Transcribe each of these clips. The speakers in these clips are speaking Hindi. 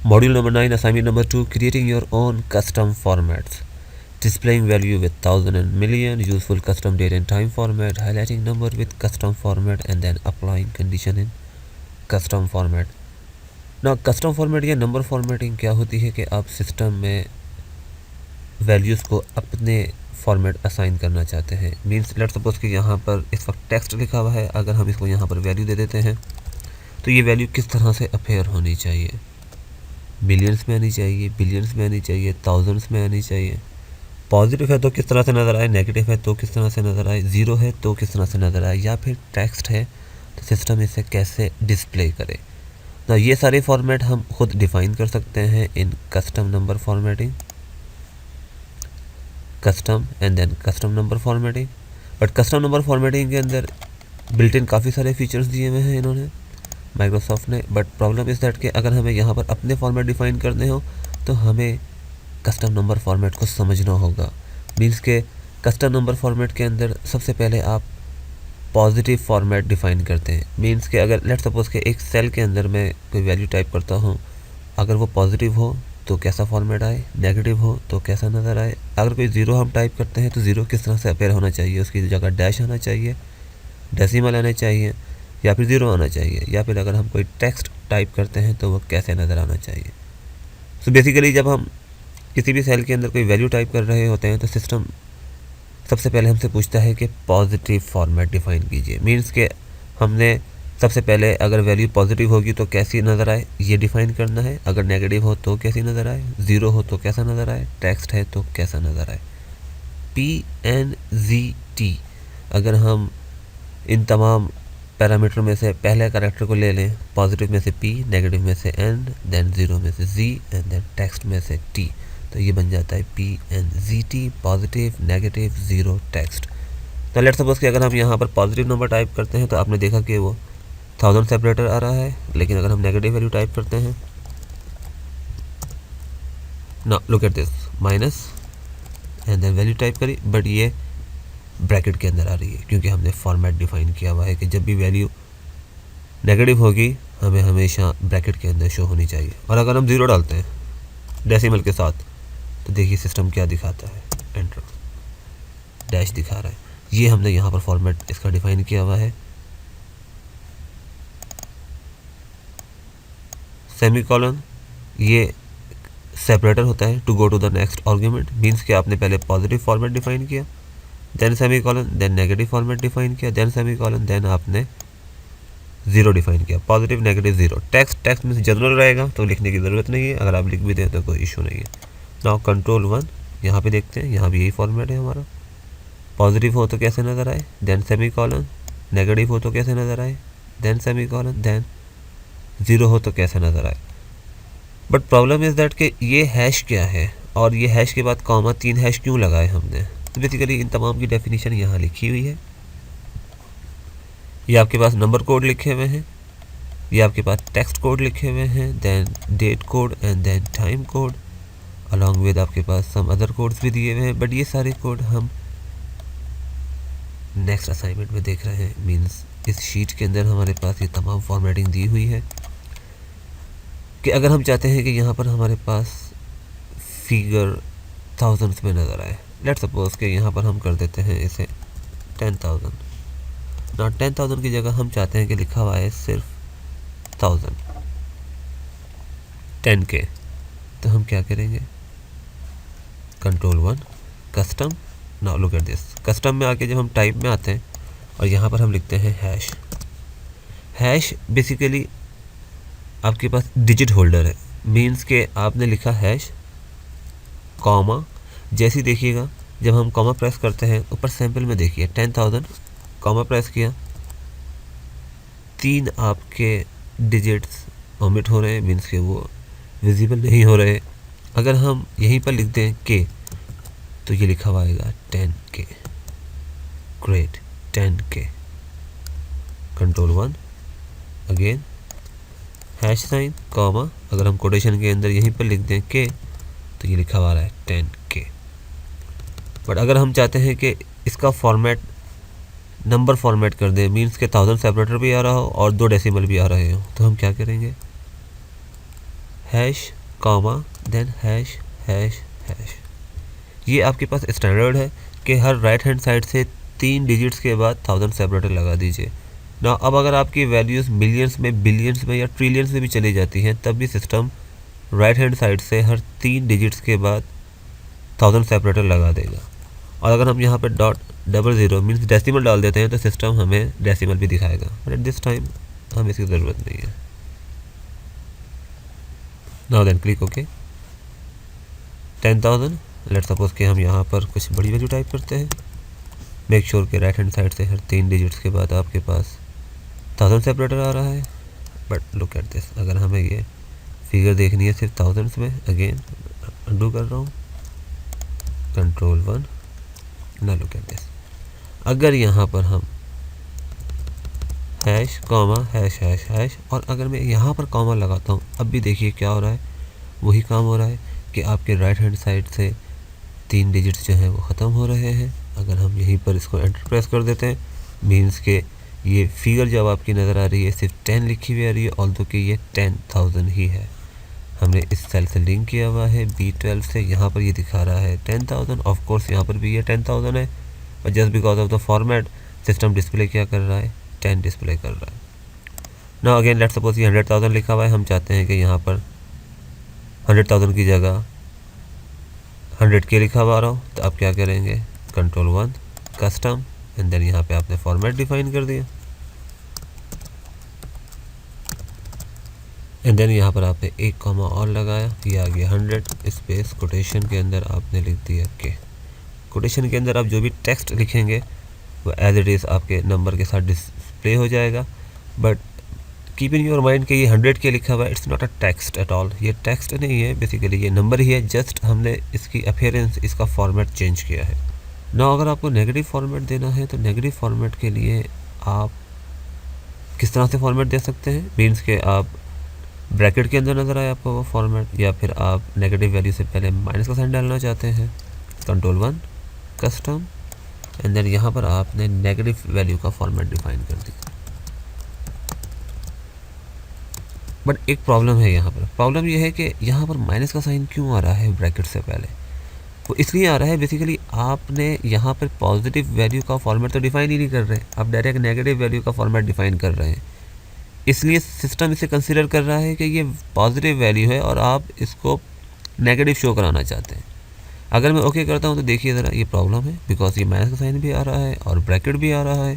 Module number 9, assignment number 2, creating your own custom formats. Displaying value with thousand and million, useful custom date and time format, highlighting number with custom format and then applying condition in custom format. ना कस्टम फॉर्मेट या नंबर फॉर्मेटिंग क्या होती है कि आप सिस्टम में वैल्यूज़ को अपने फॉर्मेट असाइन करना चाहते हैं। मीन्स लेट्स सपोज कि यहाँ पर इस वक्त टेक्स्ट लिखा हुआ है, अगर हम इसको यहाँ पर वैल्यू दे देते हैं तो ये वैल्यू किस तरह से अपेयर होनी चाहिए, मिलियंस में आनी चाहिए, बिलियंस में आनी चाहिए, थाउजेंड्स में आनी चाहिए, पॉजिटिव है तो किस तरह से नज़र आए, नेगेटिव है तो किस तरह से नज़र आए, ज़ीरो है तो किस तरह से नज़र आए, या फिर टेक्स्ट है तो सिस्टम इसे कैसे डिस्प्ले करे। ना ये सारे फॉर्मेट हम खुद डिफ़ाइन कर सकते हैं in custom number formatting, custom and then custom number formatting. But custom number formatting के अंदर बिल्ट इन काफ़ी सारे फीचर्स दिए हुए हैं इन्होंने, माइक्रोसॉफ्ट ने। बट प्रॉब्लम इज़ दैट कि अगर हमें यहाँ पर अपने फॉर्मेट डिफ़ाइन करने हो तो हमें कस्टम नंबर फॉर्मेट को समझना होगा। मीन्स के कस्टम नंबर फॉर्मेट के अंदर सबसे पहले आप पॉजिटिव फॉर्मेट डिफ़ाइन करते हैं। मीन्स के अगर लेट सपोज़ के एक सेल के अंदर मैं कोई वैल्यू टाइप करता हूँ, अगर वो पॉजिटिव हो तो कैसा फॉर्मेट आए, नेगेटिव हो तो कैसा नज़र आए। अगर कोई ज़ीरो हम टाइप करते हैं तो ज़ीरो किस तरह से अपेयर होना चाहिए, उसकी जगह डैश आना चाहिए, डेसिमल आना चाहिए, या फिर ज़ीरो आना चाहिए, या फिर अगर हम कोई टेक्स्ट टाइप करते हैं तो वो कैसे नज़र आना चाहिए। सो बेसिकली जब हम किसी भी सेल के अंदर कोई वैल्यू टाइप कर रहे होते हैं तो सिस्टम सबसे पहले हमसे पूछता है कि पॉजिटिव फॉर्मेट डिफ़ाइन कीजिए। मीन्स के हमने सबसे पहले अगर वैल्यू पॉजिटिव होगी तो कैसी नज़र आए ये डिफ़ाइन करना है, अगर नेगेटिव हो तो कैसी नज़र आए, ज़ीरो हो तो कैसा नज़र आए, टेक्स्ट है तो कैसा नज़र आए। PNGT अगर हम इन तमाम पैरामीटर में से पहले कैरेक्टर को ले लें, पॉजिटिव में से P, नेगेटिव में से N, देन ज़ीरो में से Z एंड देन टेक्स्ट में से T, तो ये बन जाता है PNGT, positive, negative, zero, text. तो लेट्स सपोज कि अगर हम यहाँ पर पॉजिटिव नंबर टाइप करते हैं तो आपने देखा कि वो 1000 सेपरेटर आ रहा है, लेकिन अगर हम नेगेटिव वैल्यू टाइप करते हैं ना, look at this, minus and then value type करी, बट ये ब्रैकेट के अंदर आ रही है क्योंकि हमने फॉर्मेट डिफ़ाइन किया हुआ है कि जब भी वैल्यू नेगेटिव होगी हमें हमेशा ब्रैकेट के अंदर शो होनी चाहिए। और अगर हम ज़ीरो डालते हैं डेसिमल के साथ तो देखिए सिस्टम क्या दिखाता है, एंटर, डैश दिखा रहा है। ये हमने यहाँ पर फॉर्मेट इसका डिफ़ाइन किया हुआ है। सेमीकोलन ये सेपरेटर होता है to go to the next argument. Means कि आपने पहले पॉजिटिव फॉर्मेट डिफ़ाइन किया, then semicolon, then negative format define किया, देन सेमीकोलन, देन आपने ज़ीरो डिफ़ाइन किया, पॉजिटिव, नेगेटिव, ज़ीरो। टेक्स्ट में जनरल रहेगा तो लिखने की ज़रूरत नहीं है, अगर आप लिख भी दें तो कोई इशू नहीं है। नाउ कंट्रोल 1 यहाँ पे देखते हैं, यहाँ भी यही फॉर्मेट है हमारा। पॉजिटिव हो तो कैसे नज़र आए, देन सेमीकोलन, नेगेटिव हो तो कैसे नज़र आए, देन सेमीकोलन, देन ज़ीरो हो तो कैसे नज़र आए। बट प्रॉब्लम इज़ दैट कि ये हैश क्या है और ये हैश के बाद कॉमा 3 हैश क्यों लगाए हमने। तो बेसिकली इन तमाम की डेफिनेशन यहाँ लिखी हुई है। ये आपके पास नंबर कोड लिखे हुए हैं, ये आपके पास टेक्स्ट कोड लिखे हुए हैं, then date code and then time code, along with आपके पास सम अदर कोड्स भी दिए हुए हैं। बट ये सारे कोड हम नेक्स्ट असाइनमेंट में देख रहे हैं। मीन्स इस शीट के अंदर हमारे पास ये तमाम फॉर्मेटिंग दी हुई है कि अगर हम चाहते हैं कि यहाँ पर हमारे पास फिगर थाउजेंड्स में नज़र आए, लेट्स सपोज कि यहाँ पर हम कर देते हैं इसे 10,000 ना, 10,000 की जगह हम चाहते हैं कि लिखा हुआ है सिर्फ 1000, 10K। तो हम क्या करेंगे, control 1 custom, now look at this. Custom में आके जब हम टाइप में आते हैं और यहाँ पर हम लिखते हैं हैश। हैश बेसिकली आपके पास डिजिट होल्डर है। मीन्स के आपने लिखा हैश कॉमा, जैसे ही देखिएगा जब हम कॉमा प्रेस करते हैं ऊपर सैम्पल में देखिए 10,000 कॉमा प्रेस किया, 3 आपके डिजिट्स ओमिट हो रहे हैं, मीन्स के वो विजिबल नहीं हो रहे। अगर हम यहीं पर लिख दें के तो ये लिखा हुआ आएगा 10K, great, 10K। Control 1 again hash sign comma, अगर हम कोटेशन के अंदर यहीं पर लिख दें के तो ये लिखा हुआ है 10K। बट अगर हम चाहते हैं कि इसका फॉर्मेट नंबर फॉर्मेट कर दें, मीन्स के 1000 सेपरेटर भी आ रहा हो और 2 डेसिमल भी आ रहे हो, तो हम क्या करेंगे, hash comma then hash hash hash. ये आपके पास स्टैंडर्ड है कि हर राइट हैंड साइड से 3 डिजिट्स के बाद 1000 सेपरेटर लगा दीजिए ना। अब अगर आपकी वैल्यूज़ मिलियंस में, बिलियंस में या ट्रिलियंस में भी चली जाती हैं तब भी सिस्टम राइट हैंड साइड से हर 3 डिजिट्स के बाद 1000 सेपरेटर लगा देगा। और अगर हम यहाँ पे .00 मीन्स डेसिमल डाल देते हैं तो सिस्टम हमें डेसिमल भी दिखाएगा, बट एट दिस टाइम हमें इसकी ज़रूरत नहीं है। Now then click okay. 10,000, let suppose कि हम यहाँ पर कुछ बड़ी वैल्यू टाइप करते हैं। मेक श्योर कि राइट हैंड साइड से हर 3 डिजिट्स के बाद आपके पास 1000 सेपरेटर आ रहा है। बट लुक एट दिस, अगर हमें ये फिगर देखनी है सिर्फ थाउजेंड्स में, अगेन अंडू कर रहा हूँ, Ctrl+1। ना लुक एट दिस, अगर यहाँ पर हम hash comma hash hash hash और अगर मैं यहाँ पर कॉमा लगाता हूँ, अब भी देखिए क्या हो रहा है, वही काम हो रहा है कि आपके राइट हैंड साइड से 3 डिजिट्स जो हैं वो ख़त्म हो रहे हैं। अगर हम यहीं पर इसको एंटर प्रेस कर देते हैं, मीन्स के ये फिगर जब आपकी नज़र आ रही है सिर्फ 10 लिखी हुई आ रही है, ऑल्दो कि ये 10,000 ही है। हमने इस सेल से लिंक किया हुआ है B12 से, यहाँ पर ये दिखा रहा है 10,000। ऑफ कोर्स यहाँ पर भी ये 10,000 है, और just because of the format system display क्या कर रहा है, 10 डिस्प्ले कर रहा है। नाउ अगेन लेट्स सपोज ये 100,000 लिखा हुआ है, हम चाहते हैं कि यहाँ पर 100,000 की जगह 100K लिखा हुआ रहा हो, तो आप क्या करेंगे, Ctrl+1 कस्टम एंड देन यहाँ पे आपने फॉर्मेट डिफाइन कर दिया एंड देन यहाँ पर आपने एक कॉमा और लगाया, ये आ गया 100 स्पेस कोटेशन के अंदर आपने लिख दिया के। कोटेशन के अंदर आप जो भी टेक्स्ट लिखेंगे वो एज इट इज़ आपके नंबर के साथ डिस्प्ले हो जाएगा। But keep in your mind कि ये 100K लिखा हुआ है, it's not a text at all, ये टेक्स्ट नहीं है, बेसिकली ये नंबर ही है, जस्ट हमने इसकी अपीयरेंस, इसका फॉर्मेट चेंज किया है। ना अगर आपको नेगेटिव फॉर्मेट देना है तो नेगेटिव फॉर्मेट के लिए आप किस तरह से फॉर्मेट दे सकते हैं, मीन्स के आप ब्रैकेट के अंदर नज़र आए आपको वो फॉर्मेट, या फिर आप नेगेटिव वैल्यू से पहले माइनस का साइन डालना चाहते हैं, Ctrl+1 कस्टम एंड देन यहाँ पर आपने नेगेटिव वैल्यू का फॉर्मेट डिफाइन कर दिया। बट एक प्रॉब्लम है यहाँ पर, प्रॉब्लम ये है कि यहाँ पर माइनस का साइन क्यों आ रहा है ब्रैकेट से पहले, वो इसलिए आ रहा है बेसिकली आपने यहाँ पर पॉजिटिव वैल्यू का फॉर्मेट तो डिफाइन ही नहीं कर रहे, आप डायरेक्ट नेगेटिव वैल्यू का फॉर्मेट डिफाइन कर रहे हैं, इसलिए सिस्टम इसे कंसीडर कर रहा है कि ये पॉजिटिव वैल्यू है और आप इसको नेगेटिव शो कराना चाहते हैं। अगर मैं ओके करता हूँ तो देखिए ज़रा ये प्रॉब्लम है, बिकॉज ये माइनस का साइन भी आ रहा है और ब्रैकेट भी आ रहा है।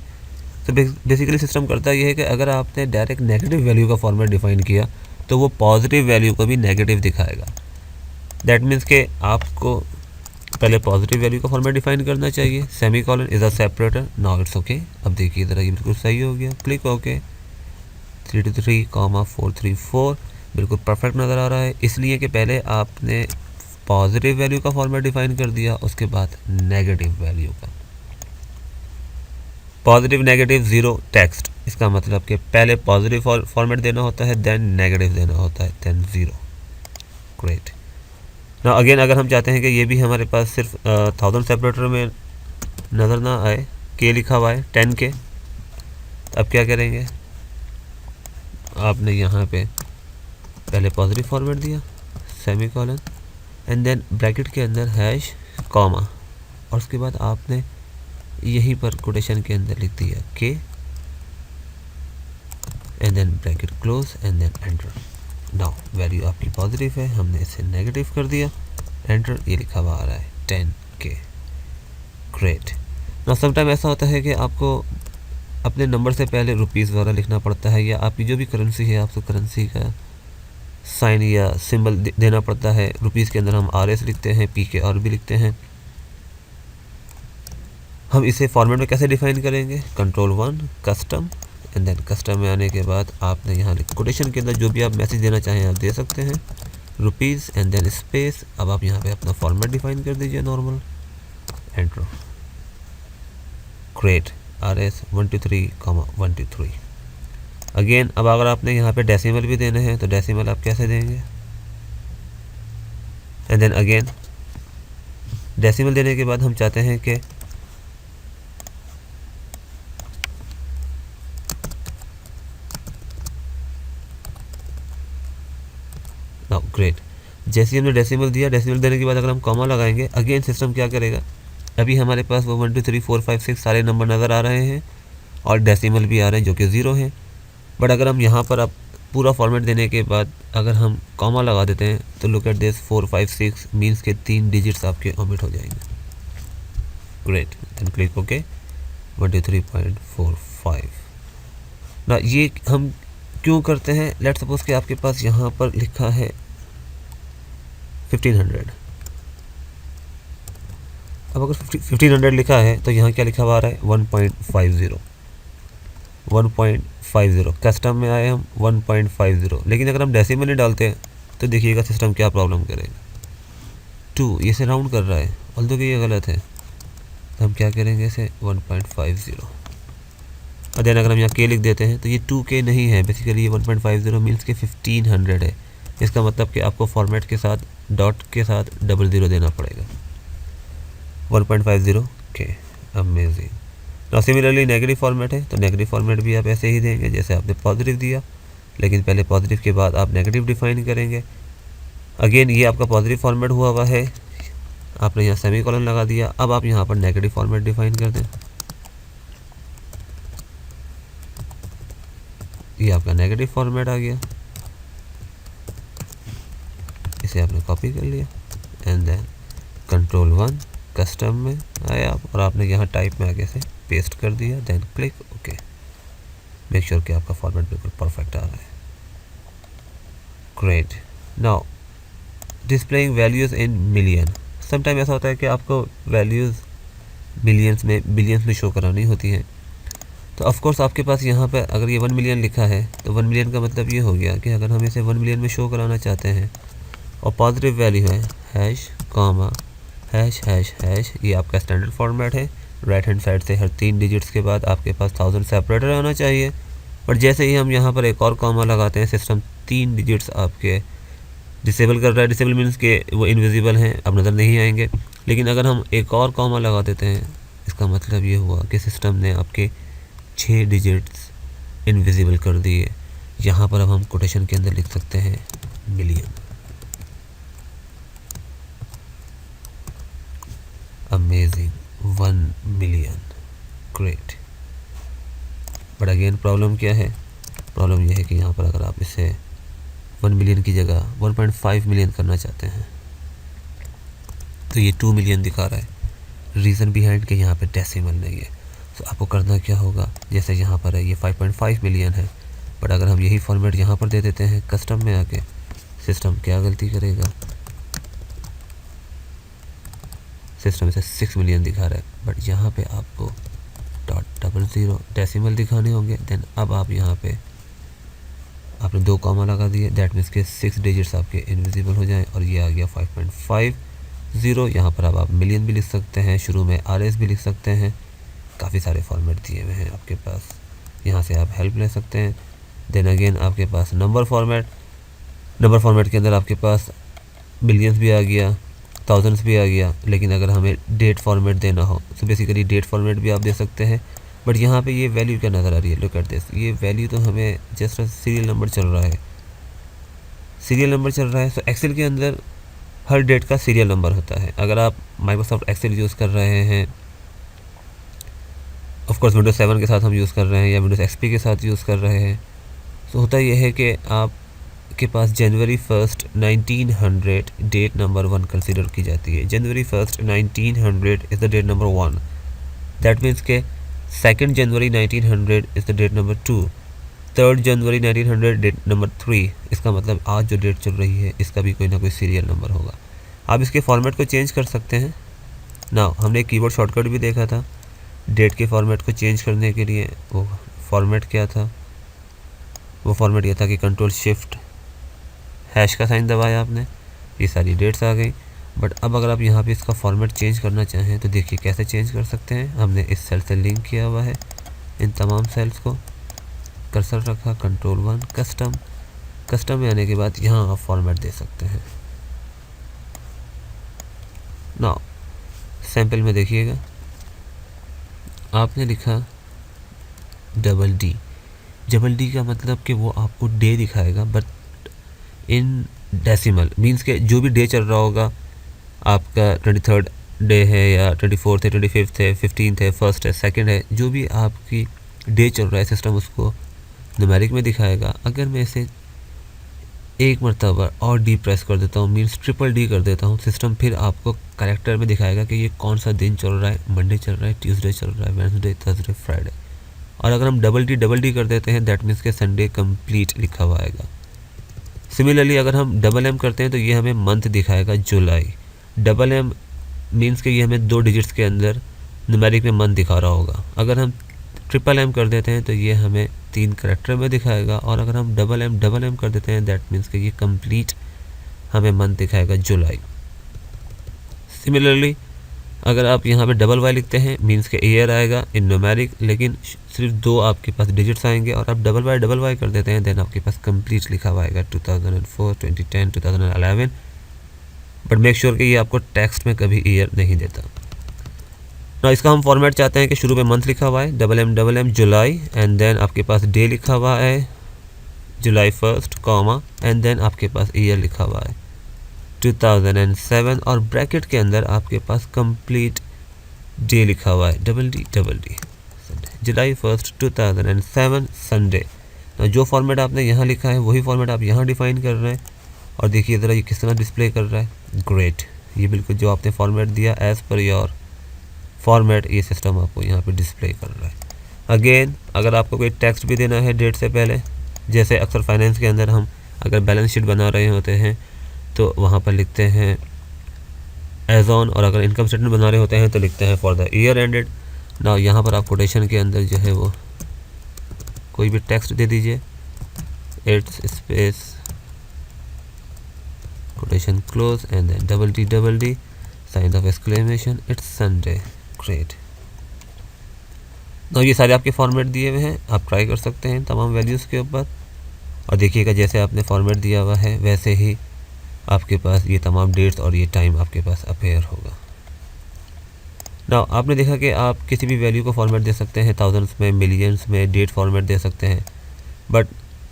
तो बेसिकली सिस्टम करता ये है कि अगर आपने डायरेक्ट नेगेटिव वैल्यू का फॉर्मेट डिफाइन किया तो वो पॉजिटिव वैल्यू को भी नेगेटिव दिखाएगा। दैट मीन्स के आपको पहले पॉजिटिव वैल्यू का फॉर्मेट डिफाइन करना चाहिए, semicolon is a separator, now it's okay. अब देखिए ज़रा ये बिल्कुल सही हो गया, क्लिक ओके। 323,434 बिल्कुल परफेक्ट नज़र आ रहा है, इसलिए कि पहले आपने पॉजिटिव वैल्यू का फॉर्मेट डिफाइन कर दिया, उसके बाद नेगेटिव वैल्यू का। पॉजिटिव नेगेटिव ज़ीरो टेक्स्ट, इसका मतलब कि पहले पॉजिटिव फॉर्मेट देना होता है, देन नेगेटिव देना होता है, देन ज़ीरो। ग्रेट। ना अगेन अगर हम चाहते हैं कि ये भी हमारे पास सिर्फ 1000 सेपरेटर में नज़र ना आए, के लिखा हुआ है 10K, अब क्या करेंगे, आपने यहाँ पे पहले पॉजिटिव फॉर्मेट दिया, सेमीकोलन एंड देन ब्रैकेट के अंदर हैश कॉमा, और उसके बाद आपने यहीं पर कोटेशन के अंदर लिख दिया के and then bracket close and then enter. Now value आपकी पॉजिटिव है, हमने इसे नेगेटिव कर दिया, एंटर, ये लिखा हुआ आ रहा है 10K। ग्रेट। ना समटाइम ऐसा होता है कि आपको अपने नंबर से पहले रुपीज़ वगैरह लिखना पड़ता है, या आपकी जो भी करेंसी है आपको करेंसी का साइन या सिंबल देना पड़ता है। रुपीज़ के अंदर हम RS लिखते हैं, PKR भी लिखते हैं। हम इसे फॉर्मेट में कैसे डिफाइन करेंगे, Ctrl+1 custom and then custom में आने के बाद आपने यहाँ कोटेशन के अंदर जो भी आप मैसेज देना चाहें आप दे सकते हैं, रुपीज़ एंड देन स्पेस। अब आप यहाँ पे अपना फॉर्मेट डिफाइन कर दीजिए normal, enter. Great. RS 123,123। Again अब अगर आपने यहाँ पे डेसिमल भी देने हैं तो डेसिमल आप कैसे देंगे, एंड देन अगेन डेसिमल देने के बाद हम चाहते हैं कि ग्रेट, जैसे ही हमने डेसिमल दिया, डेसिमल देने के बाद अगर हम कॉमा लगाएंगे, अगेन सिस्टम क्या करेगा, अभी हमारे पास वो 1 2 3 4 5 6 सारे नंबर नज़र आ रहे हैं और डेसिमल भी आ रहे हैं जो कि 0 है। बट अगर हम यहाँ पर अब पूरा फॉर्मेट देने के बाद अगर हम कॉमा लगा देते हैं तो लुक एट दिस 4 5 6 मीन्स के 3 डिजिट्स आपके ओमिट हो जाएंगे। Great, then click okay. 123.45 ना, ये हम क्यों करते हैं, लेट्स सपोज कि आपके पास यहाँ पर लिखा है 1500। अब अगर 1500 लिखा है तो यहाँ क्या लिखा हुआ आ रहा है 1.50, 1.50 कस्टम में आए हम 1.50, लेकिन अगर हम डेसिमल नहीं डालते हैं तो देखिएगा सिस्टम क्या प्रॉब्लम करेगा। 2 ये से राउंड कर रहा है, ऑल्दो कि ये गलत है, तो हम क्या करेंगे इसे 1.50। और देन अगर हम यहाँ के लिख देते हैं तो ये 2K नहीं है, बेसिकली ये 1.50 मीन्स के 1500 है। इसका मतलब कि आपको फॉर्मेट के साथ डॉट के साथ 00 देना पड़ेगा। 1.50K, amazing. ना सिमिलरली नेगेटिव फॉर्मेट है तो नेगेटिव फॉर्मेट भी आप ऐसे ही देंगे जैसे आपने पॉजिटिव दिया, लेकिन पहले पॉजिटिव के बाद आप नेगेटिव डिफाइन करेंगे। अगेन ये आपका पॉजिटिव फॉर्मेट हुआ है, आपने यहाँ सेमीकोलन लगा दिया, अब आप यहाँ पर नेगेटिव फॉर्मेट डिफाइन कर दें। ये आपका नेगेटिव फॉर्मेट आ गया, इसे आपने कॉपी कर लिया एंड देन Ctrl+1 कस्टम में आए आप और आपने यहाँ टाइप में आगे से पेस्ट कर दिया, then click okay. Make sure कि आपका फॉर्मेट बिल्कुल परफेक्ट आ रहा है। Great, now displaying values in million. Sometime ऐसा होता है कि आपको वैल्यूज़ मिलियंस में, बिलियंस में शो करानी होती हैं, तो ऑफ कोर्स आपके पास यहाँ पर अगर ये 1 मिलियन लिखा है तो 1 मिलियन का मतलब ये हो गया कि अगर हम इसे 1 मिलियन में शो कराना चाहते हैं और पॉजिटिव वैल्यू है hash comma hash hash hash, ये आपका स्टैंडर्ड फॉर्मेट है। राइट हैंड साइड से हर 3 डिजिट्स के बाद आपके पास 1000 सेपरेटर आना चाहिए, बट जैसे ही हम यहाँ पर एक और कॉमा लगाते हैं सिस्टम 3 डिजिट्स आपके डिसेबल कर रहा है। डिसेबल मीन्स के वो इनविजिबल हैं, अब नज़र नहीं आएंगे। लेकिन अगर हम एक और कॉमा लगा देते हैं इसका मतलब ये हुआ कि सिस्टम ने आपके 6 डिजिट्स इनविजिबल कर दिए। यहाँ पर अब हम कोटेशन के अंदर लिख सकते हैं million. Amazing, 1 million, great. But again problem क्या है, प्रॉब्लम यह है कि यहाँ पर अगर आप इसे 1 मिलियन की जगह 1.5 मिलियन करना चाहते हैं तो ये 2 मिलियन दिखा रहा है। रीज़न बिहाइंड कि यहाँ पे डेसिमल नहीं है, तो आपको करना क्या होगा, जैसे यहाँ पर है ये 5.5 मिलियन है, बट अगर हम यही फॉर्मेट यहाँ पर दे देते हैं कस्टम में आके, सिस्टम क्या गलती करेगा, सिस्टम इसे 6 मिलियन दिखा रहा है, बट यहाँ पे आपको .00 डेसिमल दिखाने होंगे। देन अब आप यहाँ पे आपने 2 कॉमा लगा दिए, दैट मीन्स के 6 डिजिट्स आपके इनविजिबल हो जाएं और ये आ गया 5.50। यहाँ पर अब आप मिलियन भी लिख सकते हैं, शुरू में RS भी लिख सकते हैं, काफ़ी सारे फॉर्मेट दिए हुए हैं आपके पास, यहाँ से आप हेल्प ले सकते हैं। देन अगेन आपके पास नंबर फॉर्मेट के अंदर आपके पास बिलियंस भी आ गया, थाउजेंड्स भी आ गया, लेकिन अगर हमें डेट फॉर्मेट देना हो तो बेसिकली डेट फॉर्मेट भी आप दे सकते हैं। बट यहाँ पे ये वैल्यू क्या नज़र आ रही है, लुक एट दिस, ये वैल्यू तो हमें जस्ट सीरियल नंबर चल रहा है, सीरियल नंबर चल रहा है। सो एक्सेल के अंदर हर डेट का सीरियल नंबर होता है। अगर आप माइक्रोसॉफ्ट एक्सेल यूज़ कर रहे हैं, ऑफ कोर्स विंडोज़ 7 के साथ हम यूज़ कर रहे हैं या विंडोज़ XP के साथ यूज़ कर रहे हैं, तो होता यह है कि आपके पास जनवरी 1 1900 डेट नंबर 1 कंसिडर की जाती है। January 1 1900 is the date number 1, that means के 2 January 1900 is the date number 2, 3 January 1900 date number 3। इसका मतलब आज जो डेट चल रही है इसका भी कोई ना कोई सीरियल नंबर होगा। आप इसके फॉर्मेट को चेंज कर सकते हैं ना। हमने एक कीबोर्ड शॉर्टकट भी देखा था डेट के फॉर्मेट को चेंज करने के लिए। वो फॉर्मेट क्या था, वो फॉर्मेट ये था कि Ctrl+Shift# का साइन दबाया आपने, ये सारी डेट्स आ गई। बट अब अगर आप यहाँ पे इसका फॉर्मेट चेंज करना चाहें तो देखिए कैसे चेंज कर सकते हैं। हमने इस सेल से लिंक किया हुआ है इन तमाम सेल्स को, कर्सर रखा, Ctrl+1 कस्टम में आने के बाद यहाँ आप फॉर्मेट दे सकते हैं। नाउ सैम्पल में देखिएगा, आपने लिखा डबल डी का मतलब कि वो आपको डे दिखाएगा, बट इन डेसिमल मीन्स के जो भी डे चल रहा होगा आपका 23rd डे है या 24th है, 25th है, 15th है, 1st है, 2nd है, जो भी आपकी डे चल रहा है सिस्टम उसको न्यूमेरिक में दिखाएगा। अगर मैं इसे एक मरतबा और डी प्रेस कर देता हूँ मीन्स ट्रिपल डी कर देता हूँ, सिस्टम फिर आपको कैरेक्टर में दिखाएगा कि ये कौन सा दिन चल रहा है, मंडे चल रहा है, ट्यूसडे चल रहा है, वेडनेसडे, थर्सडे, फ्राइडे। और अगर हम डबल डी कर देते हैं दैट मीन्स के संडे कंप्लीट लिखा हुआ आएगा। सिमिलरली अगर हम डबल एम करते हैं तो ये हमें मंथ दिखाएगा जुलाई। डबल एम मीन्स के ये हमें 2 डिजिट्स के अंदर न्यूमेरिक में मंथ दिखा रहा होगा। अगर हम ट्रिपल एम कर देते हैं तो ये हमें 3 करैक्टर में दिखाएगा। और अगर हम डबल एम कर देते हैं दैट मीन्स कि ये कंप्लीट हमें मंथ दिखाएगा जुलाई। सिमिलरली अगर आप यहाँ पे डबल वाई लिखते हैं मीन्स के ईयर आएगा इन न्यूमेरिक, लेकिन सिर्फ 2 आपके पास डिजिट्स आएंगे। और आप डबल वाई कर देते हैं देन आपके पास कंप्लीट लिखा हुआ आएगा 2004, 2010, 2011। बट मेक श्योर कि ये आपको टेक्स्ट में कभी ईयर नहीं देता ना। इसका हम फॉर्मेट चाहते हैं कि शुरू में मंथ लिखा हुआ है डबल एम जुलाई एंड देन आपके पास डे लिखा हुआ है जुलाई 1st कॉमा एंड देन आपके पास ईयर लिखा हुआ है 2007 और ब्रैकेट के अंदर आपके पास कंप्लीट डे लिखा हुआ है डबल डी संडे जुलाई 1st 2007 संडे। तो जो फॉर्मेट आपने यहाँ लिखा है वही फॉर्मेट आप यहाँ डिफाइन कर रहे हैं। और देखिए ज़रा ये किस तरह डिस्प्ले कर रहा है। ग्रेट, ये बिल्कुल जो आपने फॉर्मेट दिया एज़ पर योर फॉर्मेट ये सिस्टम आपको यहाँ पे डिस्प्ले कर रहा है। अगेन अगर आपको कोई टेक्स्ट भी देना है डेट से पहले, जैसे अक्सर फाइनेंस के अंदर हम अगर बैलेंस शीट बना रहे होते हैं तो वहाँ पर लिखते हैं एज ऑन, और अगर इनकम स्टेटमेंट बना रहे होते हैं तो लिखते हैं फॉर द ईयर एंडेड। ना यहाँ पर आप कोटेशन के अंदर जो है वो कोई भी टेक्स्ट दे दीजिए, it's space quotation close and then double D sign of exclamation it's Sunday. Great. तो ये सारे आपके फॉर्मेट दिए हुए हैं, आप ट्राई कर सकते हैं तमाम वैल्यूज़ के ऊपर। और देखिएगा जैसे आपने फॉर्मेट दिया हुआ है वैसे ही आपके पास ये तमाम डेट्स और ये टाइम आपके पास अपेयर होगा। ना आपने देखा कि आप किसी भी वैल्यू को फॉर्मेट दे सकते हैं, थाउजेंड्स में, मिलियंस में, डेट फॉर्मेट दे सकते हैं। बट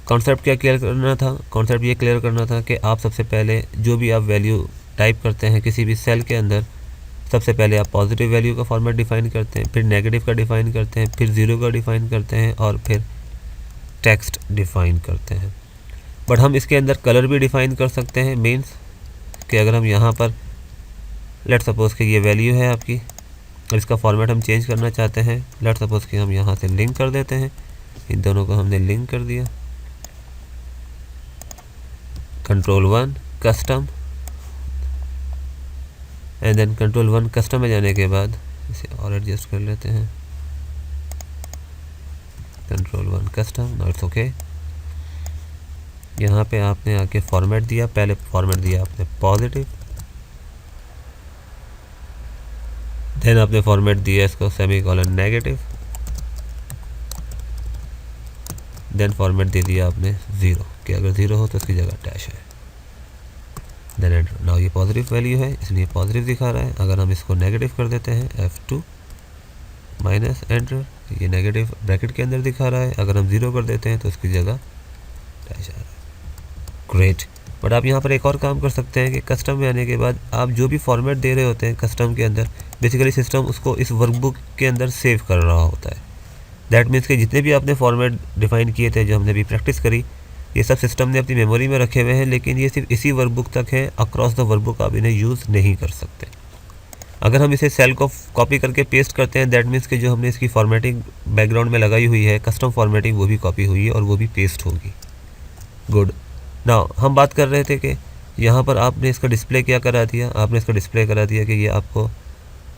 कॉन्सेप्ट क्या क्लियर करना था? कॉन्सेप्ट ये क्लियर करना था कि आप सबसे पहले जो भी आप वैल्यू टाइप करते हैं किसी भी सेल के अंदर, सबसे पहले आप पॉजिटिव वैल्यू का फॉर्मेट डिफ़ाइन करते हैं, फिर नेगेटिव का डिफ़ाइन करते हैं, फिर ज़ीरो का डिफ़ाइन करते हैं और फिर टेक्स्ट डिफ़ाइन करते हैं। बट हम इसके अंदर कलर भी डिफ़ाइन कर सकते हैं। मीन्स कि अगर हम यहाँ पर लेट सपोज़ कि ये वैल्यू है आपकी और इसका फॉर्मेट हम चेंज करना चाहते हैं, लेट सपोज़ कि हम यहाँ से लिंक कर देते हैं, इन दोनों को हमने लिंक कर दिया, Ctrl+1 custom and then Ctrl+1 custom में जाने के बाद इसे और एडजस्ट कर लेते हैं, Ctrl+1 custom, not it's okay. यहाँ पे आपने आके फॉर्मेट दिया, पहले फॉर्मेट दिया आपने पॉजिटिव, देन आपने फॉर्मेट दिया इसको सेमीकोलन नेगेटिव, देन फॉर्मेट दे दिया आपने ज़ीरो कि अगर ज़ीरो हो तो इसकी जगह डैश है, देन एंटर। नाउ ये पॉजिटिव वैल्यू है इसलिए पॉजिटिव दिखा रहा है। अगर हम इसको नेगेटिव कर देते हैं F2 माइनस एंटर, ये नेगेटिव ब्रैकेट के अंदर दिखा रहा है। अगर हम ज़ीरो कर देते हैं तो इसकी जगह डैश आ रहा है। ग्रेट। बट आप यहाँ पर एक और काम कर सकते हैं कि कस्टम में आने के बाद आप जो भी फॉर्मेट दे रहे होते हैं कस्टम के अंदर, बेसिकली सिस्टम उसको इस वर्कबुक के अंदर सेव कर रहा होता है। दैट मीन्स कि जितने भी आपने फॉर्मेट डिफ़ाइन किए थे, जो हमने अभी प्रैक्टिस करी, ये सब सिस्टम ने अपनी मेमोरी में रखे हुए हैं, लेकिन ये सिर्फ इसी वर्कबुक तक है। अक्रॉस द वर्कबुक आप इन्हें यूज़ नहीं कर सकते। अगर हम इसे सेल को कॉपी करके पेस्ट करते हैं दैट मीन्स कि जो हमने इसकी फॉर्मेटिंग बैकग्राउंड में लगाई हुई है, कस्टम फॉर्मेटिंग, वो भी कॉपी हुई है और वो भी पेस्ट होगी। गुड। नाउ हम बात कर रहे थे कि यहाँ पर आपने इसका डिस्प्ले क्या करा दिया, आपने इसका डिस्प्ले करा दिया कि ये आपको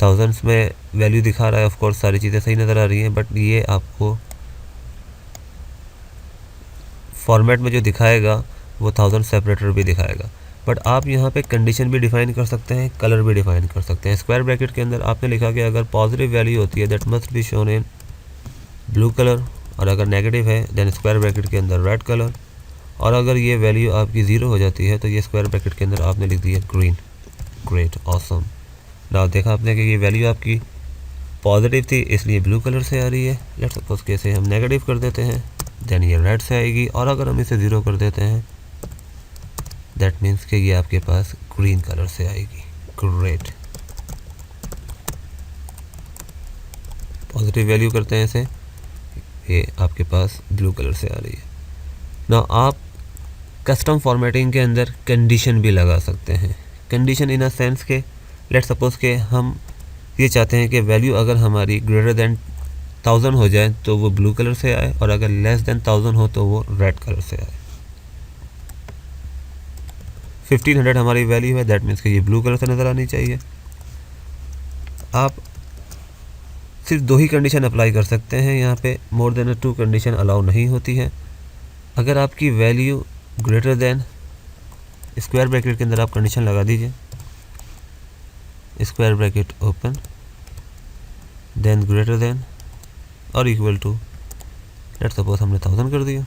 थाउजेंड्स में वैल्यू दिखा रहा है। ऑफ कोर्स सारी चीज़ें सही नज़र आ रही हैं, बट ये आपको फॉर्मेट में जो दिखाएगा वो थाउजेंड सेपरेटर भी दिखाएगा। बट आप यहाँ पे कंडीशन भी डिफ़ाइन कर सकते हैं, कलर भी डिफ़ाइन कर सकते हैं। स्क्वायर ब्रैकेट के अंदर आपने लिखा कि अगर पॉजिटिव वैल्यू होती है that must be shown in blue colour, और अगर नेगेटिव है देन स्क्वायर ब्रैकेट के अंदर रेड कलर, और अगर ये वैल्यू आपकी ज़ीरो हो जाती है तो ये स्क्वायर ब्रैकेट के अंदर आपने लिख दिया ग्रीन। Great, awesome. नाउ देखा आपने कि ये वैल्यू आपकी पॉजिटिव थी इसलिए ब्लू कलर से आ रही है। लेट्स सपोज कि इसे हम नेगेटिव कर देते हैं देन ये रेड से आएगी, और अगर हम इसे ज़ीरो कर देते हैं दैट मीन्स कि ये आपके पास ग्रीन कलर से आएगी। ग्रेट। पॉजिटिव वैल्यू करते हैं इसे, ये आपके पास ब्लू कलर से आ रही है। ना आप कस्टम फॉर्मेटिंग के अंदर कंडीशन भी लगा सकते हैं। कंडीशन इन अ सेंस के लेट सपोज के हम ये चाहते हैं कि वैल्यू अगर हमारी ग्रेटर देन 1000 हो जाए तो वो ब्लू कलर से आए, और अगर लेस देन 1000 हो तो वो रेड कलर से आए। 1500 हमारी वैल्यू है, दैट मीन्स कि ये ब्लू कलर से नज़र आनी चाहिए। आप सिर्फ 2 ही कंडीशन अप्लाई कर सकते हैं यहाँ पे, मोर देन 2 कंडीशन अलाउ नहीं होती है। अगर आपकी value greater than, square bracket के अंदर आप कंडीशन लगा दीजिए, square bracket open, then greater than और इक्वल टू, लेट सपोज हमने 1000 कर दिया।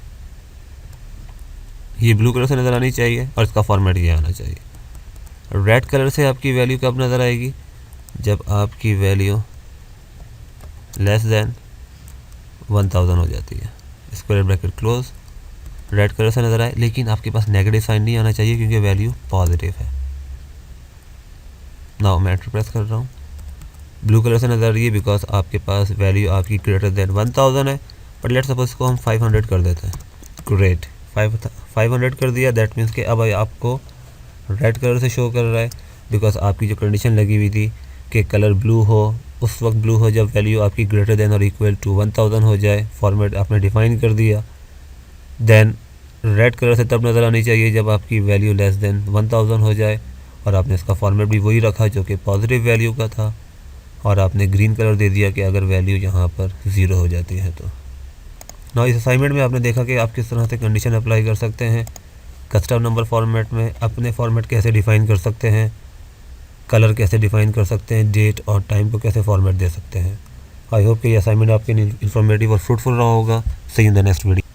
ये ब्लू कलर से नज़र आनी चाहिए और इसका फॉर्मेट ये आना चाहिए। रेड कलर से आपकी वैल्यू कब नज़र आएगी? जब आपकी वैल्यू लेस देन 1000 हो जाती है। Square bracket close, red colour से नज़र आए, लेकिन आपके पास नेगेटिव साइन नहीं आना चाहिए क्योंकि वैल्यू पॉजिटिव है। नाउ मैं एंटर प्रेस कर रहा हूँ, ब्लू कलर से नज़र आ रही है बिकॉज आपके पास वैल्यू आपकी ग्रेटर देन 1000 है। बट लेट सपोज को हम 500 कर देते हैं। ग्रेट, 500 कर दिया, दैट मीन्स कि अब आपको रेड कलर से शो कर रहा है बिकॉज आपकी जो कंडीशन लगी हुई थी कि कलर ब्लू हो, उस वक्त ब्लू हो जब वैल्यू आपकी ग्रेटर देन और इक्वल टू 1000 हो जाए। फॉर्मेट आपने डिफाइन कर दिया। देन रेड कलर से तब नज़र आनी चाहिए जब आपकी वैल्यू लेस देन 1000 हो जाए, और आपने इसका फॉर्मेट भी वही रखा जो कि पॉजिटिव वैल्यू का था, और आपने ग्रीन कलर दे दिया कि अगर वैल्यू यहाँ पर 0 हो जाती है तो। ना इस असाइनमेंट में आपने देखा कि आप किस तरह से कंडीशन अप्लाई कर सकते हैं, कस्टम नंबर फॉर्मेट में अपने फॉर्मेट कैसे डिफ़ाइन कर सकते हैं, कलर कैसे डिफ़ाइन कर सकते हैं, डेट और टाइम को कैसे फॉर्मेट दे सकते हैं। आई होप कि ये असाइनमेंट आपके लिए इन्फॉर्मेटिव और फ्रूटफुल रहा होगा। See you in the next video.